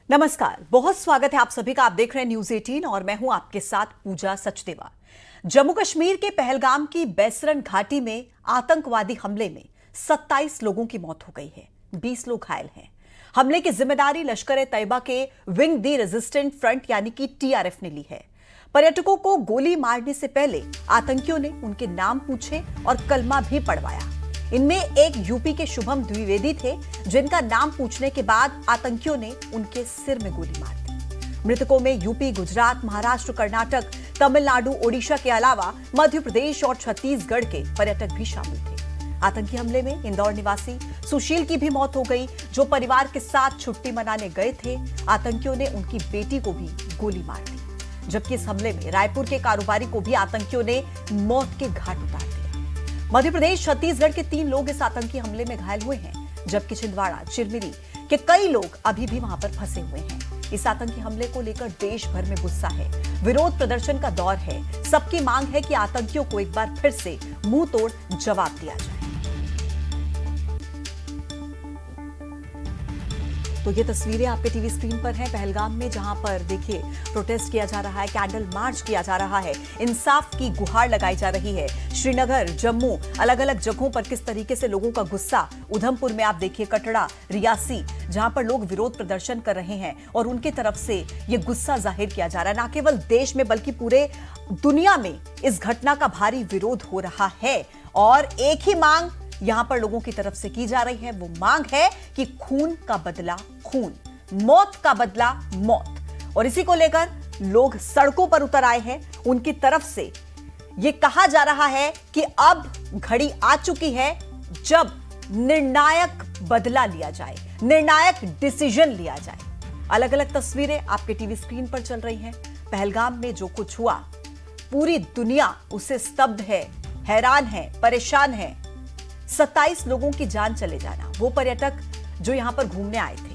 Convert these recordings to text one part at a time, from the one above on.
नमस्कार, बहुत स्वागत है आप सभी का। आप देख रहे हैं न्यूज 18 और मैं हूं आपके साथ पूजा सचदेवा। जम्मू कश्मीर के पहलगाम की बैसरन घाटी में आतंकवादी हमले में 27 लोगों की मौत हो गई है, 20 लोग घायल हैं। हमले की जिम्मेदारी लश्कर-ए-तैयबा के विंग दी रेजिस्टेंट फ्रंट यानी कि टीआरएफ ने ली है। पर्यटकों को गोली मारने से पहले आतंकियों ने उनके नाम पूछे और कलमा भी पढ़वाया। इनमें एक यूपी के शुभम द्विवेदी थे, जिनका नाम पूछने के बाद आतंकियों ने उनके सिर में गोली मार दी। मृतकों में यूपी, गुजरात, महाराष्ट्र, कर्नाटक, तमिलनाडु, ओडिशा के अलावा मध्य प्रदेश और छत्तीसगढ़ के पर्यटक भी शामिल थे। आतंकी हमले में इंदौर निवासी सुशील की भी मौत हो गई, जो परिवार के साथ छुट्टी मनाने गए थे। आतंकियों ने उनकी बेटी को भी गोली मार दी, जबकि इस हमले में रायपुर के कारोबारी को भी आतंकियों ने मौत के घाट उतार दिया। मध्य प्रदेश, छत्तीसगढ़ के 3 लोग इस आतंकी हमले में घायल हुए हैं, जबकि छिंदवाड़ा, चिरमिरी के कई लोग अभी भी वहां पर फंसे हुए हैं। इस आतंकी हमले को लेकर देश भर में गुस्सा है, विरोध प्रदर्शन का दौर है। सबकी मांग है कि आतंकियों को एक बार फिर से मुंह तोड़ जवाब दिया जाए। तो ये तस्वीरें आपके टीवी स्क्रीन पर हैं पहलगाम में, जहां पर देखिए प्रोटेस्ट किया जा रहा है, कैंडल मार्च किया जा रहा है, इंसाफ की गुहार लगाई जा रही है। श्रीनगर, जम्मू, अलग अलग जगहों पर किस तरीके से लोगों का गुस्सा, उधमपुर में आप देखिए, कटड़ा, रियासी, जहां पर लोग विरोध प्रदर्शन कर रहे हैं और उनकी तरफ से ये गुस्सा जाहिर किया जा रहा है। न केवल देश में बल्कि पूरे दुनिया में इस घटना का भारी विरोध हो रहा है और एक ही मांग यहां पर लोगों की तरफ से की जा रही है। वो मांग है कि खून का बदला खून, मौत का बदला मौत। और इसी को लेकर लोग सड़कों पर उतर आए हैं। उनकी तरफ से यह कहा जा रहा है कि अब घड़ी आ चुकी है जब निर्णायक बदला लिया जाए, निर्णायक डिसीजन लिया जाए। अलग अलग तस्वीरें आपके टीवी स्क्रीन पर चल रही हैं। पहलगाम में जो कुछ हुआ, पूरी दुनिया उससे स्तब्ध है, हैरान है, परेशान है। 27 लोगों की जान चले जाना, वो पर्यटक जो यहां पर घूमने आए थे।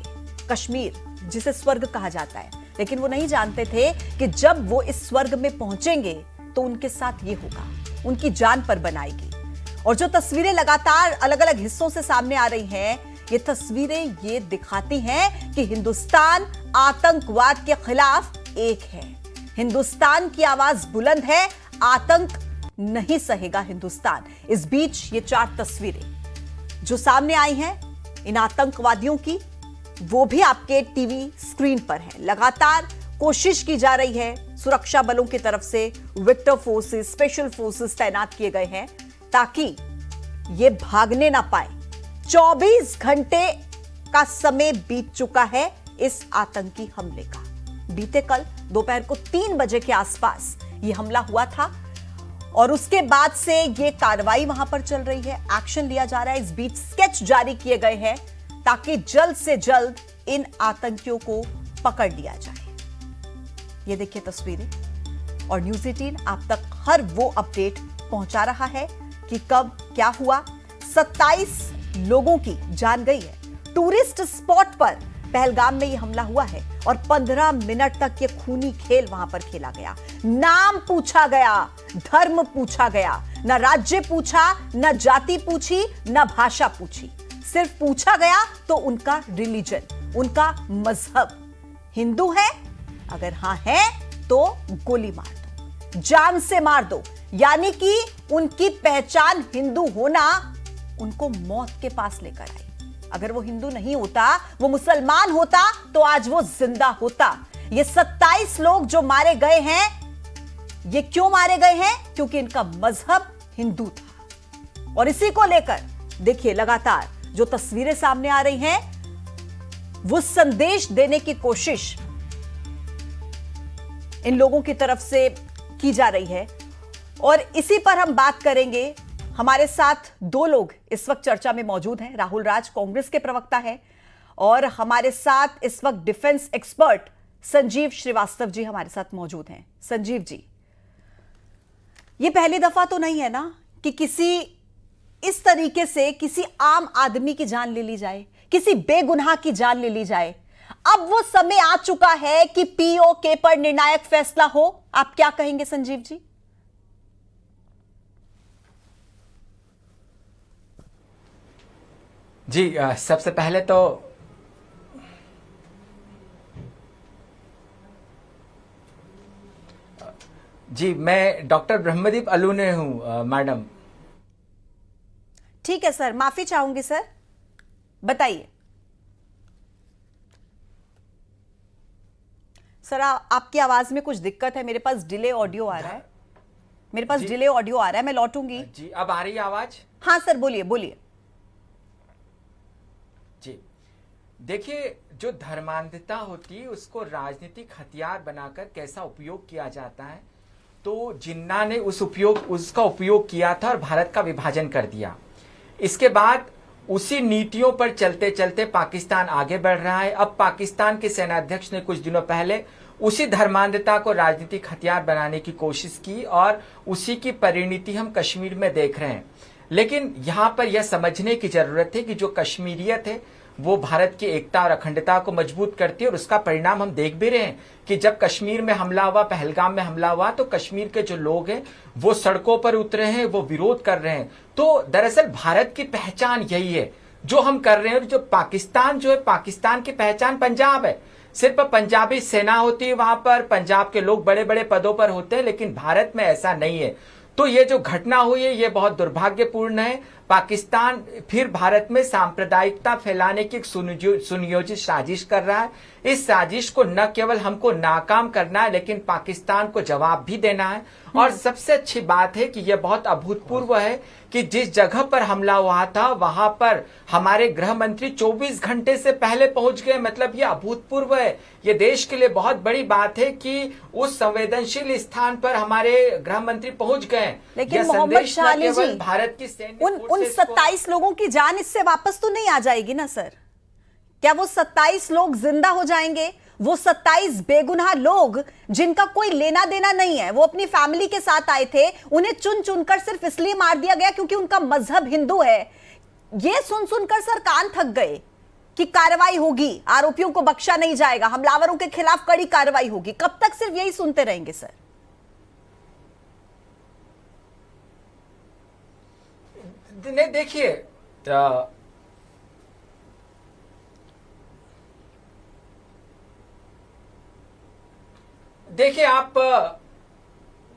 कश्मीर जिसे स्वर्ग कहा जाता है, लेकिन वो नहीं जानते थे कि जब वो इस स्वर्ग में पहुंचेंगे तो उनके साथ ये होगा, उनकी जान पर बनाएगी। और जो तस्वीरें लगातार अलग अलग हिस्सों से सामने आ रही हैं, ये तस्वीरें ये दिखाती हैं कि हिंदुस्तान आतंकवाद के खिलाफ एक है। हिंदुस्तान की आवाज बुलंद है, आतंक नहीं सहेगा हिंदुस्तान। इस बीच ये 4 तस्वीरें जो सामने आई हैं इन आतंकवादियों की, वो भी आपके टीवी स्क्रीन पर है। लगातार कोशिश की जा रही है, सुरक्षा बलों की तरफ से विक्टर फोर्सेस, स्पेशल फोर्सेस तैनात किए गए हैं ताकि ये भागने ना पाए। 24 घंटे का समय बीत चुका है इस आतंकी हमले का। बीते कल दोपहर को 3 बजे के आसपास यह हमला हुआ था और उसके बाद से ये कार्रवाई वहां पर चल रही है, एक्शन लिया जा रहा है। इस बीच स्केच जारी किए गए हैं ताकि जल्द से जल्द इन आतंकियों को पकड़ लिया जाए। ये देखिए तस्वीरें, और न्यूज 18 आप तक हर वो अपडेट पहुंचा रहा है कि कब क्या हुआ। 27 लोगों की जान गई है। टूरिस्ट स्पॉट पर पहलगाम में यह हमला हुआ है और 15 मिनट तक यह खूनी खेल वहां पर खेला गया। नाम पूछा गया, धर्म पूछा गया, न राज्य पूछा, न जाति पूछी, न भाषा पूछी। सिर्फ पूछा गया तो उनका रिलीजन, उनका मजहब। हिंदू है? अगर हां है तो गोली मार दो, जान से मार दो। यानी कि उनकी पहचान हिंदू होना उनको मौत के पास लेकर आई। अगर वो हिंदू नहीं होता, वो मुसलमान होता, तो आज वो जिंदा होता। ये 27 लोग जो मारे गए हैं, ये क्यों मारे गए हैं? क्योंकि इनका मजहब हिंदू था। और इसी को लेकर देखिए लगातार जो तस्वीरें सामने आ रही हैं, वो संदेश देने की कोशिश इन लोगों की तरफ से की जा रही है। और इसी पर हम बात करेंगे। हमारे साथ 2 लोग इस वक्त चर्चा में मौजूद हैं। राहुल राज कांग्रेस के प्रवक्ता हैं और हमारे साथ इस वक्त डिफेंस एक्सपर्ट संजीव श्रीवास्तव जी हमारे साथ मौजूद हैं। संजीव जी, ये पहली दफा तो नहीं है ना कि किसी इस तरीके से किसी आम आदमी की जान ले ली जाए, किसी बेगुनाह की जान ले ली जाए। अब वो समय आ चुका है कि पीओके पर निर्णायक फैसला हो। आप क्या कहेंगे संजीव जी? जी सबसे पहले तो जी, मैं डॉक्टर ब्रह्मदीप अलूने हूँ मैडम। ठीक है सर, माफी चाहूंगी सर, बताइए सर। आपकी आवाज में कुछ दिक्कत है, मेरे पास डिले ऑडियो आ रहा है, मेरे पास डिले ऑडियो आ रहा है, मैं लौटूंगी। जी, अब आ रही है आवाज? हाँ सर, बोलिए बोलिए। जी, देखिए, जो धर्मांधता होती है उसको राजनीतिक हथियार बनाकर कैसा उपयोग किया जाता है, तो जिन्ना ने उसका उपयोग किया था और भारत का विभाजन कर दिया। इसके बाद उसी नीतियों पर चलते चलते पाकिस्तान आगे बढ़ रहा है। अब पाकिस्तान के सेनाध्यक्ष ने कुछ दिनों पहले उसी धर्मांधता को राजनीतिक हथियार बनाने की कोशिश की और उसी की परिणति हम कश्मीर में देख रहे हैं। लेकिन यहां पर यह समझने की जरूरत है कि जो कश्मीरियत है वो भारत की एकता और अखंडता को मजबूत करती है और उसका परिणाम हम देख भी रहे हैं कि जब कश्मीर में हमला हुआ, पहलगाम में हमला हुआ, तो कश्मीर के जो लोग हैं वो सड़कों पर उतरे हैं, वो विरोध कर रहे हैं। तो दरअसल भारत की पहचान यही है जो हम कर रहे हैं। जो पाकिस्तान जो है, पाकिस्तान की पहचान पंजाब है, सिर्फ पंजाबी सेना होती है वहां पर, पंजाब के लोग बड़े बड़े पदों पर होते हैं, लेकिन भारत में ऐसा नहीं है। तो ये जो घटना हुई है ये बहुत दुर्भाग्यपूर्ण है। पाकिस्तान फिर भारत में सांप्रदायिकता फैलाने की एक सुनियोजित साजिश कर रहा है। इस साजिश को न केवल हमको नाकाम करना है लेकिन पाकिस्तान को जवाब भी देना है। और सबसे अच्छी बात है कि यह बहुत अभूतपूर्व है कि जिस जगह पर हमला हुआ था वहां पर हमारे गृह मंत्री 24 घंटे से पहले पहुंच गए। मतलब यह अभूतपूर्व है। यह देश के लिए बहुत बड़ी बात है कि उस संवेदनशील स्थान पर हमारे गृह मंत्री पहुंच गए। लेकिन मोहम्मद शाह अली जी, भारत की सैन्य उन 27 लोगों की जान इससे वापस तो नहीं आ जाएगी ना सर? क्या वो 27 लोग जिंदा हो जाएंगे? वो 27 बेगुनाह लोग जिनका कोई लेना देना नहीं है, वो अपनी फैमिली के साथ आए थे, उन्हें चुन चुनकर सिर्फ इसलिए मार दिया गया क्योंकि उनका मजहब हिंदू है। ये सुन सुनकर सर कान थक गए कि कार्रवाई होगी, आरोपियों को बख्शा नहीं जाएगा, हमलावरों के खिलाफ कड़ी कार्रवाई होगी। कब तक सिर्फ यही सुनते रहेंगे सर? नहीं, देखिए आप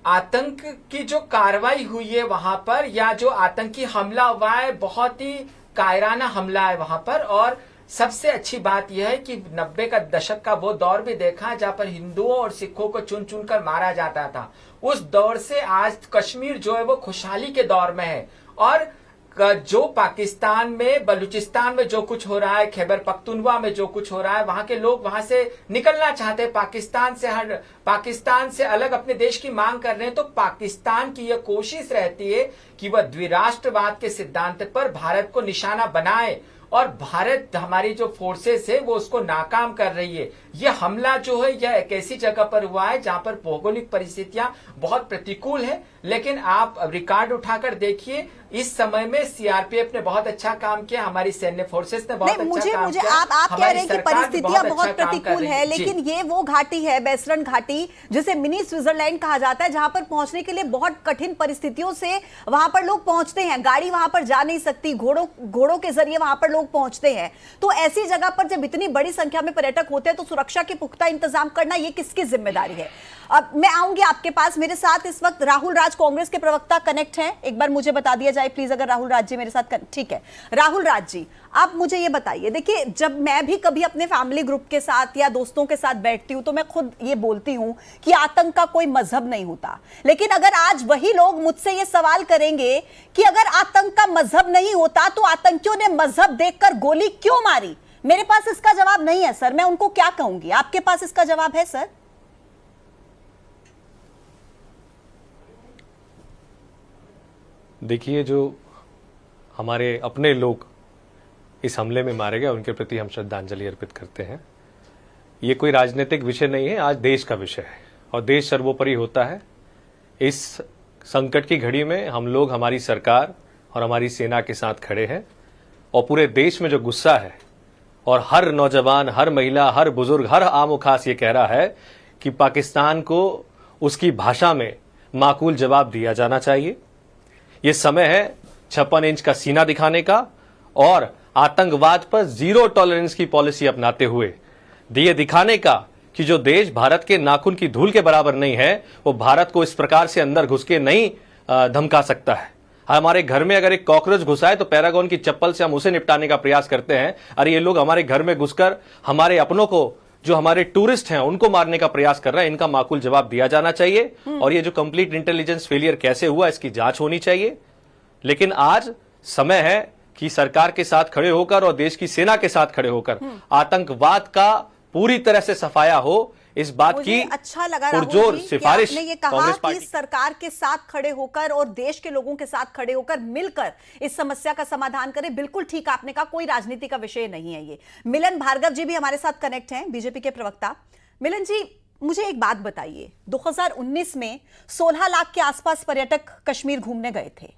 आतंक की जो कार्रवाई हुई है वहां पर, या जो आतंकी हमला हुआ है, बहुत ही कायराना हमला है वहां पर। और सबसे अच्छी बात यह है कि 90 का दशक का वो दौर भी देखा जहां पर हिंदुओं और सिखों को चुन चुन कर मारा जाता था। उस दौर से आज कश्मीर जो है वो खुशहाली के दौर में है। और जो पाकिस्तान में, बलूचिस्तान में जो कुछ हो रहा है, खैबर पख्तूनख्वा में जो कुछ हो रहा है, वहां के लोग वहां से निकलना चाहते हैं, पाकिस्तान से अलग अपने देश की मांग कर रहे हैं। तो पाकिस्तान की यह कोशिश रहती है कि वह द्विराष्ट्रवाद के सिद्धांत पर भारत को निशाना बनाए और भारत, हमारी जो फोर्सेस है वो उसको नाकाम कर रही है। यह हमला जो है यह एक ऐसी जगह पर हुआ है जहां पर भौगोलिक परिस्थितियां बहुत प्रतिकूल है। लेकिन आप रिकॉर्ड उठाकर देखिए, इस समय में सीआरपीएफ ने बहुत अच्छा काम किया, हमारी सैन्य फोर्सेस ने बहुत अच्छा काम किया। आप कह रहे हैं कि परिस्थितियां बहुत प्रतिकूल है, लेकिन ये वो घाटी है, बैसरन घाटी, जिसे मिनी स्विट्जरलैंड कहा जाता है, जहां पर पहुंचने के लिए बहुत कठिन परिस्थितियों से वहां पर लोग पहुंचते हैं। गाड़ी वहां पर जा नहीं सकती, घोड़ों के जरिए वहां पर लोग पहुंचते हैं। तो ऐसी जगह पर जब इतनी बड़ी संख्या में पर्यटक होते हैं तो सुरक्षा के पुख्ता इंतजाम करना ये किसकी जिम्मेदारी है? अब मैं आऊंगी आपके पास। मेरे साथ इस वक्त राहुल राज, कांग्रेस के प्रवक्ता, कनेक्ट हैं। एक बार मुझे बता दिया जाए प्लीज, अगर राहुल राज जी मेरे साथ ठीक है। राहुल राज जी, आप मुझे ये बताइए, देखिए जब मैं भी कभी अपने फैमिली ग्रुप के साथ या दोस्तों के साथ बैठती हूं तो मैं खुद ये बोलती हूं कि आतंक का कोई मजहब नहीं होता। लेकिन अगर आज वही लोग मुझसे ये सवाल करेंगे कि अगर आतंक का मजहब नहीं होता तो आतंकियों ने मजहब देखकर गोली क्यों मारी, मेरे पास इसका जवाब नहीं है सर। मैं उनको क्या कहूंगी? आपके पास इसका जवाब है सर? देखिए, जो हमारे अपने लोग इस हमले में मारे गए उनके प्रति हम श्रद्धांजलि अर्पित करते हैं। ये कोई राजनीतिक विषय नहीं है, आज देश का विषय है और देश सर्वोपरि होता है। इस संकट की घड़ी में हम लोग, हमारी सरकार और हमारी सेना के साथ खड़े हैं। और पूरे देश में जो गुस्सा है और हर नौजवान, हर महिला, हर बुजुर्ग, हर आम खास ये कह रहा है कि पाकिस्तान को उसकी भाषा में माकूल जवाब दिया जाना चाहिए। ये समय है 56 इंच का सीना दिखाने का और आतंकवाद पर जीरो टॉलरेंस की पॉलिसी अपनाते हुए ये दिखाने का कि जो देश भारत के नाखून की धूल के बराबर नहीं है, वो भारत को इस प्रकार से अंदर घुस के नहीं धमका सकता है। हमारे घर में अगर एक कॉकरोच घुसा है तो पैरागॉन की चप्पल से हम उसे निपटाने का प्रयास करते हैं। अरे ये लोग हमारे घर में घुसकर हमारे अपनों को, जो हमारे टूरिस्ट हैं, उनको मारने का प्रयास कर रहे हैं। इनका माकूल जवाब दिया जाना चाहिए और ये जो कंप्लीट इंटेलिजेंस फेलियर कैसे हुआ, इसकी जांच होनी चाहिए। लेकिन आज समय है कि सरकार के साथ खड़े होकर और देश की सेना के साथ खड़े होकर आतंकवाद का पूरी तरह से सफाया हो, इस बात की अच्छा लगा पुरजोर सिफारिश आपने ये कहा कि सरकार के साथ खड़े होकर और देश के लोगों के साथ खड़े होकर मिलकर इस समस्या का समाधान करें। बिल्कुल ठीक आपने कहा, कोई राजनीति का विषय नहीं है ये। मिलन भार्गव जी भी हमारे साथ कनेक्ट हैं, बीजेपी के प्रवक्ता। मिलन जी, मुझे एक बात बताइए, 2019 में 16 लाख के आसपास पर्यटक कश्मीर घूमने गए थे।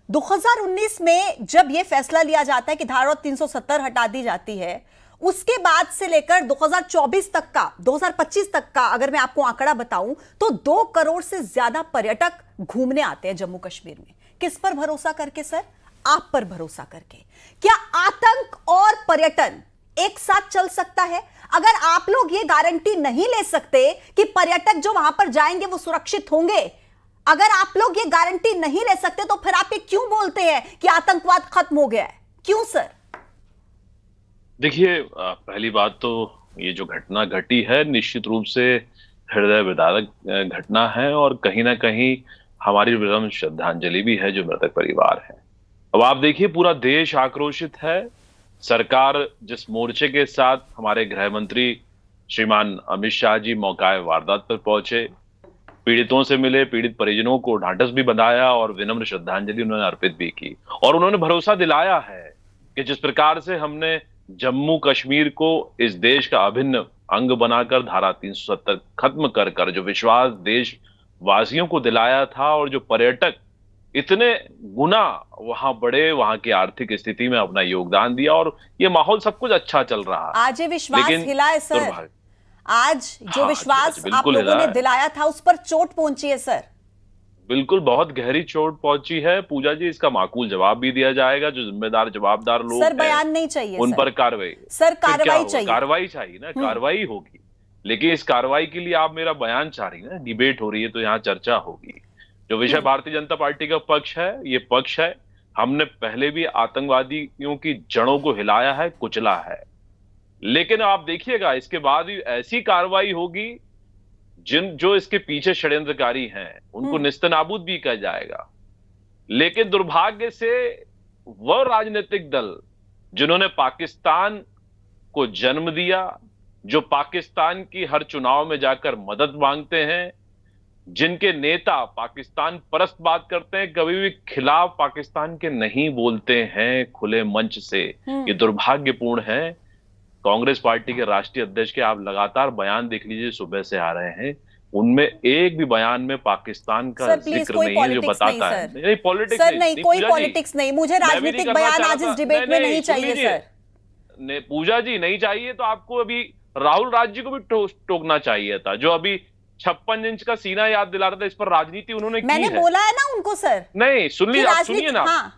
2019 में जब यह फैसला लिया जाता है कि धारा 370 हटा दी जाती है, उसके बाद से लेकर 2024 तक का, 2025 तक का अगर मैं आपको आंकड़ा बताऊं तो 2 करोड़ से ज्यादा पर्यटक घूमने आते हैं जम्मू कश्मीर में। किस पर भरोसा करके सर? आप पर भरोसा करके। क्या आतंक और पर्यटन एक साथ चल सकता है? अगर आप लोग ये गारंटी नहीं ले सकते कि पर्यटक जो वहां पर जाएंगे वो सुरक्षित होंगे, अगर आप लोग ये गारंटी नहीं ले सकते तो फिर आप ये क्यों बोलते हैं कि आतंकवाद खत्म हो गया है? क्यों सर? देखिए, पहली बात तो ये जो घटना घटी है निश्चित रूप से हृदय विदारक घटना है और कहीं ना कहीं हमारी विनम्र श्रद्धांजलि भी है जो मृतक परिवार है। अब आप देखिए, पूरा देश आक्रोशित है। सरकार जिस मोर्चे के साथ हमारे गृह मंत्री श्रीमान अमित शाह जी मौका वारदात पर पहुंचे, पीड़ितों से मिले, पीड़ित परिजनों को ढांढस भी बंधाया और विनम्र श्रद्धांजलि उन्होंने अर्पित भी की। और उन्होंने भरोसा दिलाया है कि जिस प्रकार से हमने जम्मू कश्मीर को इस देश का अभिन्न अंग बनाकर धारा 370 खत्म कर जो विश्वास देशवासियों को दिलाया था और जो पर्यटक इतने गुना वहां बढ़े, वहां की आर्थिक स्थिति में अपना योगदान दिया और ये माहौल सब कुछ अच्छा चल रहा है। आज ये विश्वास हिला है सर, आज जो विश्वास आप लोगों ने दिलाया था उस पर चोट पहुंची है सर। बिल्कुल, बहुत गहरी चोट पहुंची है पूजा जी। इसका माकूल जवाब भी दिया जाएगा। जो जिम्मेदार जवाबदार लोग सर, बयान नहीं चाहिए उन पर कार्रवाई। सर कार्रवाई चाहिए, कार्रवाई चाहिए ना, कार्रवाई होगी। लेकिन इस कार्रवाई के लिए आप मेरा बयान चाह रही ना, डिबेट हो रही है तो यहाँ चर्चा होगी। जो विषय भारतीय जनता पार्टी का पक्ष है, ये पक्ष है, हमने पहले भी आतंकवादियों की जड़ों को हिलाया है, कुचला है। लेकिन आप देखिएगा इसके बाद भी ऐसी कार्रवाई होगी, जो इसके पीछे षड्यंत्रकारी हैं उनको निस्तनाबूद भी किया जाएगा। लेकिन दुर्भाग्य से वह राजनीतिक दल जिन्होंने पाकिस्तान को जन्म दिया, जो पाकिस्तान की हर चुनाव में जाकर मदद मांगते हैं, जिनके नेता पाकिस्तान परस्त बात करते हैं, कभी भी खिलाफ पाकिस्तान के नहीं बोलते हैं खुले मंच से, ये दुर्भाग्यपूर्ण है। कांग्रेस पार्टी के राष्ट्रीय अध्यक्ष के आप लगातार बयान देख लीजिए, सुबह से आ रहे हैं, उनमें एक भी बयान में पाकिस्तान का जिक्र नहीं है जो बताता है। नहीं, पॉलिटिक्स सर नहीं, कोई पॉलिटिक्स नहीं। मुझे राजनीतिक बयान आज इस डिबेट में नहीं चाहिए सर। पूजा जी, नहीं चाहिए तो आपको अभी राहुल राज जी को भी टोकना चाहिए था, जो अभी 56 इंच का सीना याद दिला रहा था। इस पर राजनीति उन्होंने की है। मैंने बोला है ना उनको सर। नहीं, सुन लीजिए, आप सुनिए ना,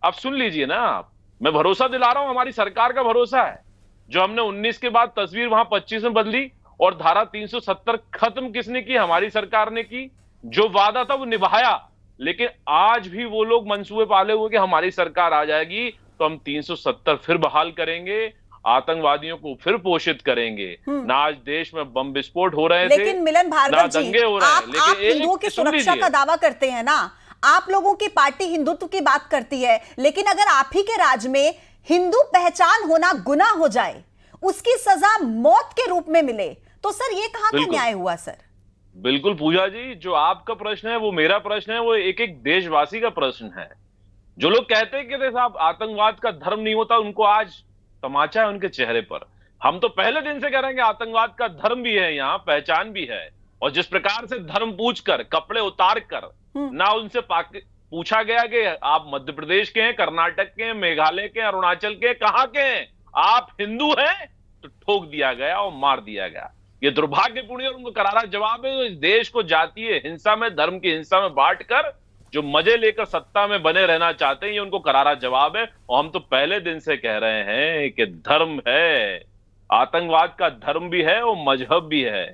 आप सुन लीजिए ना। मैं भरोसा दिला रहा हूं, हमारी सरकार का भरोसा है। जो हमने 19 के बाद तस्वीर वहां 25 में बदली और धारा 370 खत्म किसने की? हमारी सरकार ने की। जो वादा था वो निभाया। लेकिन आज भी वो लोग मंसूबे पाले हुए कि हमारी सरकार आ जाएगी तो हम 370 फिर बहाल करेंगे, आतंकवादियों को फिर पोषित करेंगे। ना आज देश में बम विस्फोट हो रहे थे, लेकिन मिलन भार्गव जी, दंगे हो रहे हैं। आप हिंदुओं की सुरक्षा का दावा करते हैं ना, आप लोगों की पार्टी हिंदुत्व की बात करती है, लेकिन अगर आप ही के राज में हिंदू पहचान होना गुनाह हो जाए, उसकी सजा मौत के रूप में मिले, तो सर ये कहां का न्याय हुआ सर? बिल्कुल पूजा जी, जो आपका प्रश्न है वो मेरा प्रश्न है, वो एक एक देशवासी का प्रश्न है। जो लोग कहते हैं कि साहब आतंकवाद का धर्म नहीं होता, उनको आज तमाचा है उनके चेहरे पर। हम तो पहले दिन से कह रहे हैं कि आतंकवाद का धर्म भी है, यहाँ पहचान भी है। और जिस प्रकार से धर्म पूछ कर, कपड़े उतार कर, ना उनसे पूछा गया कि आप मध्य प्रदेश के हैं, कर्नाटक के हैं, मेघालय के, अरुणाचल के, कहां के हैं, आप हिंदू हैं, तो ठोक दिया गया और मार दिया गया। ये दुर्भाग्यपूर्ण है और उनको करारा जवाब है। इस देश को जातीय हिंसा में, धर्म की हिंसा में बांट कर जो मजे लेकर सत्ता में बने रहना चाहते हैं, ये उनको करारा जवाब है। और हम तो पहले दिन से कह रहे हैं कि धर्म है, आतंकवाद का धर्म भी है और मजहब भी है।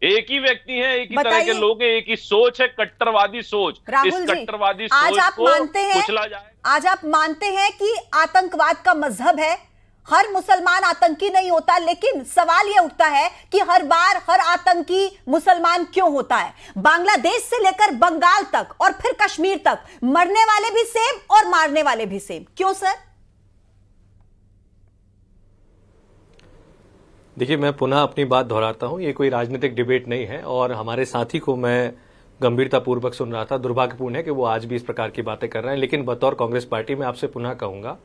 एक ही व्यक्ति है, एक ही तरह के लोग हैं, एक ही सोच है, कट्टरवादी सोच। इस कट्टरवादी सोच को कुचला जाए। आज आप मानते हैं कि आतंकवाद का मजहब है, हर मुसलमान आतंकी नहीं होता, लेकिन सवाल यह उठता है कि हर बार हर आतंकी मुसलमान क्यों होता है? बांग्लादेश से लेकर बंगाल तक और फिर कश्मीर तक मरने वाले भी सेम और मारने वाले भी सेम, क्यों सर? देखिए, मैं पुनः अपनी बात दोहराता हूं, ये कोई राजनीतिक डिबेट नहीं है और हमारे साथी को मैं गंभीरतापूर्वक सुन रहा था। दुर्भाग्यपूर्ण है कि वो आज भी इस प्रकार की बातें कर रहे हैं, लेकिन बतौर कांग्रेस पार्टी में आपसे पुनः कहूंगा,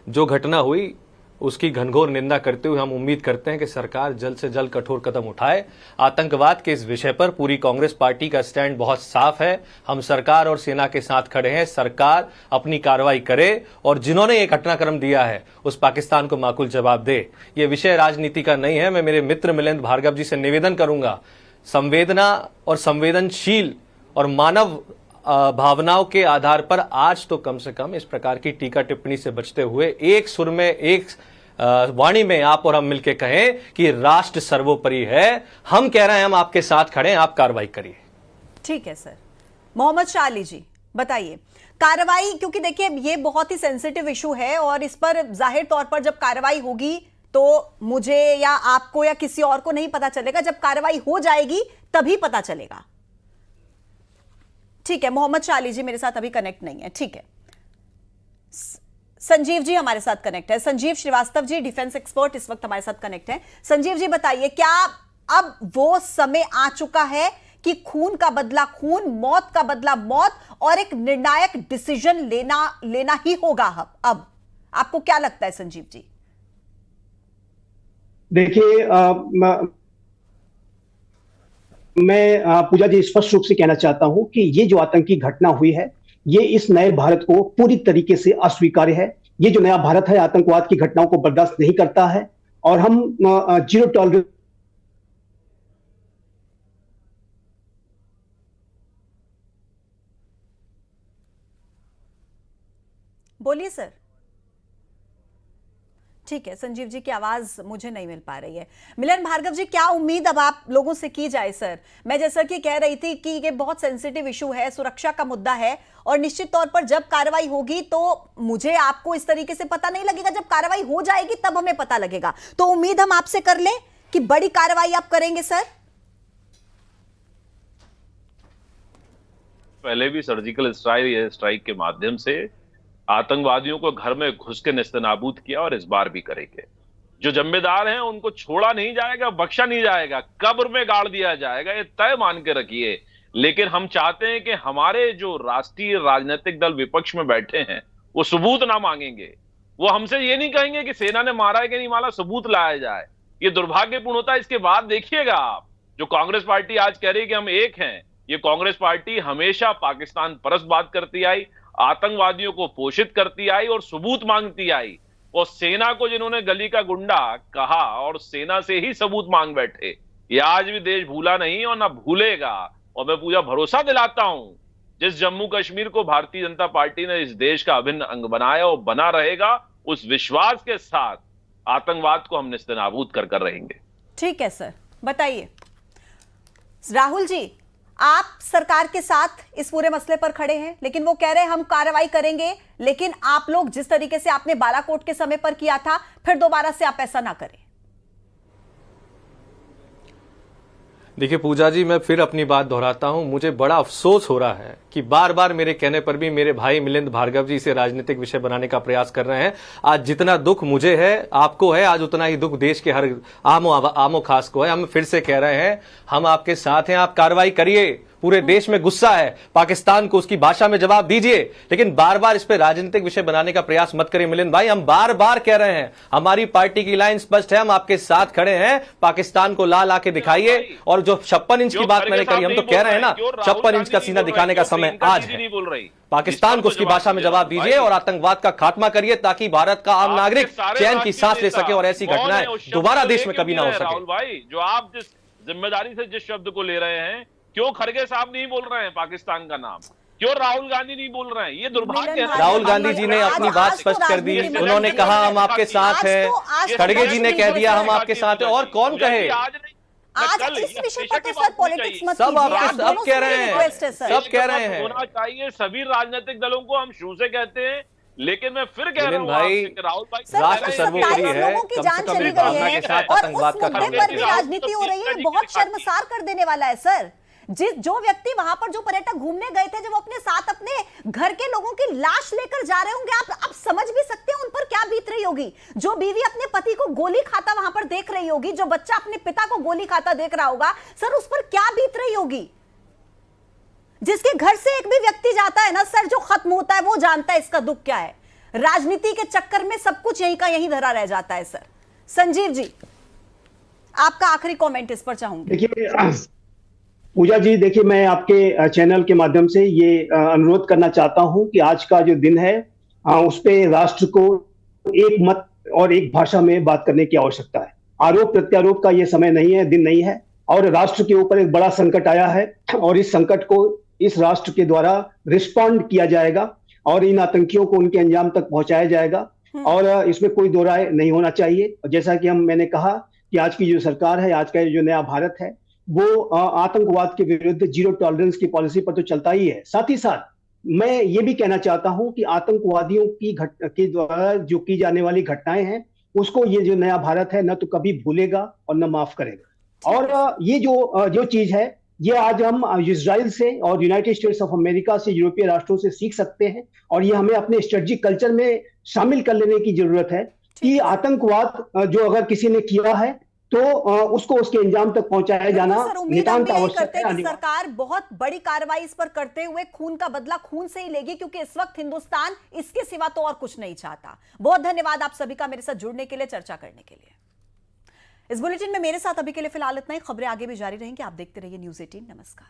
जो घटना हुई उसकी घनघोर निंदा करते हुए हम उम्मीद करते हैं कि सरकार जल्द से जल्द कठोर कदम उठाए। आतंकवाद के इस विषय पर पूरी कांग्रेस पार्टी का स्टैंड बहुत साफ है। हम सरकार और सेना के साथ खड़े हैं। सरकार अपनी कार्रवाई करे और जिन्होंने ये घटनाक्रम दिया है उस पाकिस्तान को माकूल जवाब दे। ये विषय राजनीति का नहीं है। मैं मेरे मित्र मिलिंद भार्गव जी से निवेदन करूंगा, संवेदना और संवेदनशील और मानव भावनाओं के आधार पर आज तो कम से कम इस प्रकार की टीका टिप्पणी से बचते हुए एक सुर में, एक वाणी में आप और हम मिलकर कहें कि राष्ट्र सर्वोपरि है। हम कह रहे हैं, हम आपके साथ खड़े हैं, आप कार्रवाई करिए। ठीक है सर। मोहम्मद शाह अली जी बताइए, कार्रवाई, क्योंकि देखिए ये बहुत ही सेंसिटिव इशू है और इस पर जाहिर तौर पर जब कार्रवाई होगी तो मुझे या आपको या किसी और को नहीं पता चलेगा, जब कार्रवाई हो जाएगी तभी पता चलेगा। ठीक है, मोहम्मद शाह अली जी मेरे साथ अभी कनेक्ट नहीं है। ठीक है, संजीव जी हमारे साथ कनेक्ट है। संजीव श्रीवास्तव जी, डिफेंस एक्सपर्ट, इस वक्त हमारे साथ कनेक्ट है। संजीव जी बताइए, क्या अब वो समय आ चुका है कि खून का बदला खून, मौत का बदला मौत और एक निर्णायक डिसीजन लेना ही होगा? अब आपको क्या लगता है संजीव जी? देखिए, मैं पूजा जी स्पष्ट रूप से कहना चाहता हूं कि ये जो आतंकी घटना हुई है, ये इस नए भारत को पूरी तरीके से अस्वीकार्य है। ये जो नया भारत है आतंकवाद की घटनाओं को बर्दाश्त नहीं करता है और हम जीरो टॉलरेंस। बोलिए सर। ठीक है, संजीव जी की आवाज मुझे नहीं मिल पा रही है। मिलन भार्गव जी, क्या उम्मीद अब आप लोगों से की जाए? सर, मैं जैसा कि कह रही थी कि ये बहुत सेंसिटिव इशू है, सुरक्षा का मुद्दा है और निश्चित तौर पर जब कार्रवाई होगी तो मुझे आपको इस तरीके से पता नहीं लगेगा, जब कार्रवाई हो जाएगी तब हमें पता लगेगा। तो उम्मीद हम आपसे कर लें कि बड़ी कार्रवाई आप करेंगे सर? पहले भी सर्जिकल स्ट्राइक के माध्यम से आतंकवादियों को घर में घुस के नेस्तनाबूद किया और इस बार भी करेंगे। जो जिम्मेदार हैं उनको छोड़ा नहीं जाएगा, बख्शा नहीं जाएगा, कब्र में गाड़ दिया जाएगा, ये तय मान के रखिए। लेकिन हम चाहते हैं कि हमारे जो राष्ट्रीय राजनीतिक दल विपक्ष में बैठे हैं वो सबूत ना मांगेंगे। वो हमसे ये नहीं कहेंगे कि सेना ने मारा है कि नहीं मारा, सबूत लाया जाए। ये दुर्भाग्यपूर्ण होता है। इसके बाद देखिएगा आप, जो कांग्रेस पार्टी आज कह रही है कि हम एक हैं, ये कांग्रेस पार्टी हमेशा पाकिस्तान परस्त बात करती आई, आतंकवादियों को पोषित करती आई और सबूत मांगती आई। और सेना को जिन्होंने गली का गुंडा कहा और सेना से ही सबूत मांग बैठे, ये आज भी देश भूला नहीं और ना भूलेगा। और मैं पूरा भरोसा दिलाता हूं, जिस जम्मू कश्मीर को भारतीय जनता पार्टी ने इस देश का अभिन्न अंग बनाया और बना रहेगा, उस विश्वास के साथ आतंकवाद को हम नेस्तनाबूद कर रहेंगे। ठीक है सर, बताइए राहुल जी, आप सरकार के साथ इस पूरे मसले पर खड़े हैं, लेकिन वो कह रहे हैं हम कार्रवाई करेंगे, लेकिन आप लोग जिस तरीके से आपने बालाकोट के समय पर किया था, फिर दोबारा से आप ऐसा ना करें। देखिए पूजा जी, मैं फिर अपनी बात दोहराता हूं, मुझे बड़ा अफसोस हो रहा है कि बार बार मेरे कहने पर भी मेरे भाई मिलिंद भार्गव जी इसे राजनीतिक विषय बनाने का प्रयास कर रहे हैं। आज जितना दुख मुझे है, आपको है, आज उतना ही दुख देश के हर आमो खास को है। हम फिर से कह रहे हैं, हम आपके साथ हैं, आप कार्रवाई करिए। पूरे देश में गुस्सा है, पाकिस्तान को उसकी भाषा में जवाब दीजिए, लेकिन बार बार इस पे राजनीतिक विषय बनाने का प्रयास मत करिए। मिलिंद भाई, हम बार बार कह रहे हैं, हमारी पार्टी की लाइन स्पष्ट है, हम आपके साथ खड़े हैं। पाकिस्तान को ला के दिखाइए। और जो 56 इंच की बात मैंने करी, हम तो कह रहे हैं ना, 56 इंच का सीना दिखाने का समय आज है। पाकिस्तान को उसकी भाषा में जवाब दीजिए और आतंकवाद का खात्मा करिए, ताकि भारत का आम नागरिक चैन की सांस ले सके और ऐसी घटनाएं दोबारा देश में कभी ना हो सके। राहुल भाई, जो आप जिस जिम्मेदारी से जिस शब्द को ले रहे हैं, क्यों खरगे साहब नहीं बोल रहे हैं पाकिस्तान का नाम? क्यों राहुल गांधी नहीं बोल रहे हैं? ये दुर्भाग्य है ना। राहुल गांधी जी ने अपनी बात स्पष्ट कर दी, उन्होंने कहा हम आपके साथ हैं। खड़गे जी ने कह दिया हम आपके साथ हैं, और कौन कहे? आज नहीं, आज कल इस या विषय हमेशा पर की तो बात सर पॉलिटिक्स मत सब कीजिए, आप आप सब दोनों कह से रहे मेरी हैं। रिक्वेस्ट है सर। सब कह रहे हैं। होना चाहिए सभी राजनीतिक दलों को, हम शुरू से कहते हैं, लेकिन मैं फिर कह रहा मिलिंद हूं भाई, आपसे कि राहुल भाई सर, राष्ट्र कुछ सर्वोपरि 27 है, लोगों की कम जान से कम चली इस गई भावना है के साथ और आतंकवाद उस का मुद्दे खत्म पर भी नहीं। राजनीति हो रही है, बहुत शर्मसार कर देने वाला है सर। जो व्यक्ति वहां पर, जो पर्यटक घूमने गए थे, जब अपने साथ अपने घर के लोगों की लाश लेकर जा रहे होंगे, आप समझ भी सकते हैं उन पर क्या बीत रही होगी। जो बीवी अपने पति को गोली खाता वहां पर देख रही होगी, जो बच्चा अपने पिता को गोली खाता देख रहा होगा, सर उस पर क्या बीत रही होगी। जिसके घर से एक भी व्यक्ति जाता है ना सर, जो खत्म होता है वो जानता है इसका दुख क्या है। राजनीति के चक्कर में सब कुछ यहीं का यहीं धरा रह जाता है सर। संजीव जी, आपका आखिरी कमेंट इस पर चाहूंगी। देखिए पूजा जी, देखिए मैं आपके चैनल के माध्यम से ये अनुरोध करना चाहता हूं कि आज का जो दिन है उस पे राष्ट्र को एक मत और एक भाषा में बात करने की आवश्यकता है। आरोप प्रत्यारोप का ये समय नहीं है, दिन नहीं है, और राष्ट्र के ऊपर एक बड़ा संकट आया है और इस संकट को इस राष्ट्र के द्वारा रिस्पॉन्ड किया जाएगा और इन आतंकियों को उनके अंजाम तक पहुंचाया जाएगा, और इसमें कोई दो राय नहीं होना चाहिए। जैसा कि मैंने कहा कि आज की जो सरकार है, आज का जो नया भारत है, वो आतंकवाद के विरुद्ध जीरो टॉलरेंस की पॉलिसी पर तो चलता ही है। साथ ही साथ मैं ये भी कहना चाहता हूं कि आतंकवादियों के द्वारा जो की जाने वाली घटनाएं हैं, उसको ये जो नया भारत है न तो कभी भूलेगा और न माफ करेगा। और ये जो चीज है, ये आज हम इजराइल से और यूनाइटेड स्टेट्स ऑफ अमेरिका से, यूरोपीय राष्ट्रों से सीख सकते हैं, और ये हमें अपने स्ट्रेटेजिक कल्चर में शामिल कर लेने की जरूरत है कि आतंकवाद जो अगर किसी ने किया है तो उसको उसके अंजाम तक पहुंचाया जाना नितांत आवश्यक है। सरकार बहुत बड़ी कार्रवाई इस पर करते हुए खून का बदला खून से ही लेगी, क्योंकि इस वक्त हिंदुस्तान इसके सिवा तो और कुछ नहीं चाहता। बहुत धन्यवाद आप सभी का मेरे साथ जुड़ने के लिए, चर्चा करने के लिए। इस बुलेटिन में मेरे साथ अभी के लिए फिलहाल इतना ही। खबरें आगे भी जारी रहेंगी, आप देखते रहिए न्यूज़ 18। नमस्कार।